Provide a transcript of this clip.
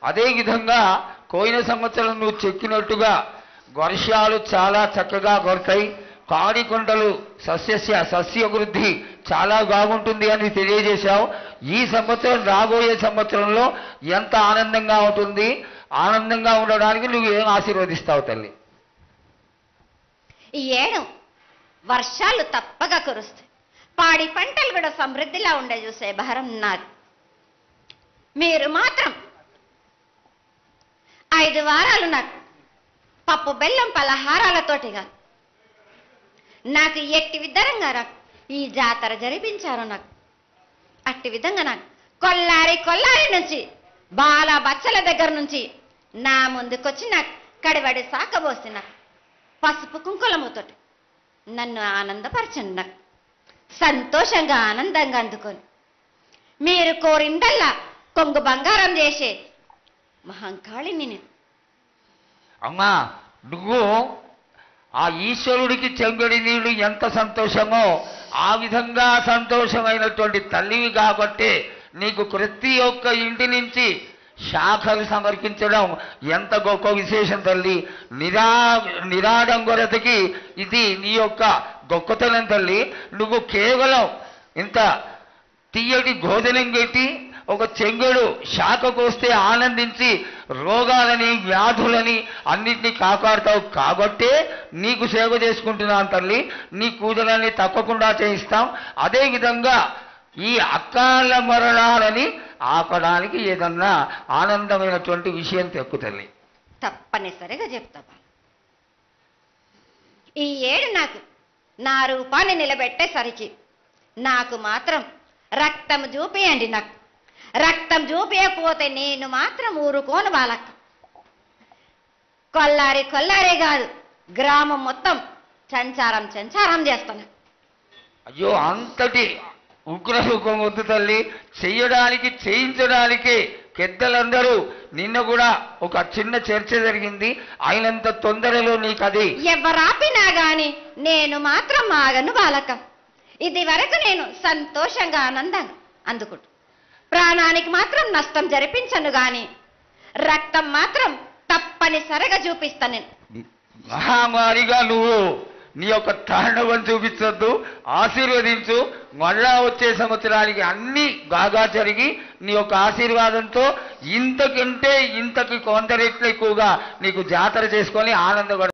అదేవిధంగా పోయిన సంవత్సరం నువ్వు చెక్కినట్టుగా వర్షాలు చాలా చక్కగా కొడతాయి, కాడికొండలు సస్యవృద్ధి చాలా బాగుంటుంది అని తెలియజేశావు. ఈ సంవత్సరం రాబోయే సంవత్సరంలో ఎంత ఆనందంగా ఉంటుంది, ఆనందంగా ఉండడానికి నువ్వు ఏం ఆశీర్వదిస్తావు తల్లి? ఈ ఏడు వర్షాలు తప్పగా కురుస్తాయి, పాడి పంటలు కూడా సమృద్ధిలా ఉండే చూసే భారం నాది. మీరు మాత్రం 5 వారాలు నాకు పప్పు బెల్లం పలహారాలతోటి కాదు, నాకు ఎట్టి విధంగా నాకు ఈ జాతర జరిపించారు. నాకు అట్టి విధంగా నాకు కొల్లారి నుంచి బాల బచ్చల దగ్గర నుంచి నా ముందుకొచ్చి నాకు కడివడి సాకబోసి నాకు పసుపు కుంకులముతోటి నన్ను ఆనందపరచండి. నాకు సంతోషంగా ఆనందంగా అందుకొని మీరు కోరిందల్లా కొంగు బంగారం చేసే మహంకాళిని నేను. అమ్మా, నువ్వు ఆ ఈశ్వరుడికి చెంగడి నీళ్ళు ఎంత సంతోషమో ఆ విధంగా సంతోషమైనటువంటి తల్లివి కాబట్టి నీకు ప్రతి ఒక్క ఇంటి నుంచి శాఖలు సమర్పించడం ఎంత గొప్ప విశేషం తల్లి. నిరాడంబరతకి ఇది నీ యొక్క గొప్పతనం తల్లి. నువ్వు కేవలం ఇంత తీయటి భోజనం పెట్టి ఒక చెంగుడు శాఖకు వస్తే ఆనందించి రోగాలని వ్యాధులని అన్నింటినీ కాపాడుతావు కాబట్టే నీకు సేవ చేసుకుంటున్నాను తల్లి. నీ పూజలన్నీ తప్పకుండా చేయిస్తాం. అదేవిధంగా ఈ అకాల మరణాలని ఆపడానికి ఏదన్నా ఆనందమైనటువంటి విషయం తెప్పు తల్లి. తప్పనిసరిగా చెప్తా. ఈ ఏడు నాకు నా రూపాన్ని నిలబెట్టేసరికి నాకు మాత్రం రక్తం చూపియండి. నాకు రక్తం చూపించకపోతే నేను మాత్రం ఊరుకోను. వాళ్ళకు కొల్లారే కాదు, గ్రామం మొత్తం సంచారం చేస్తాను. అయ్యో, అంతటి ఉగ్రసుఖం వద్దు తల్లి. చేయించడానికి పెద్దలందరూ నిన్న కూడా ఒక చిన్న చర్చ జరిగింది. అయినంత తొందరలో నీకు అది ఎవరాపినా గాని నేను మాత్రం ఆగను బాలకం. ఇది వరకు నేను సంతోషంగా ఆనందంగా అందుకుంటా. ప్రాణానికి మాత్రం నష్టం జరిపించను గాని రక్తం మాత్రం తప్పనిసరిగా చూపిస్తాను. నేను మహామారిగా నువ్వు నీ యొక్క తాండవం చూపించొద్దు, ఆశీర్వదించు. మళ్ళా వచ్చే సంవత్సరానికి అన్ని బాగా జరిగి నీ యొక్క ఆశీర్వాదంతో ఇంతకంటే ఇంతకి కొంత రెట్లు ఎక్కువగా నీకు జాతర చేసుకొని ఆనందపడ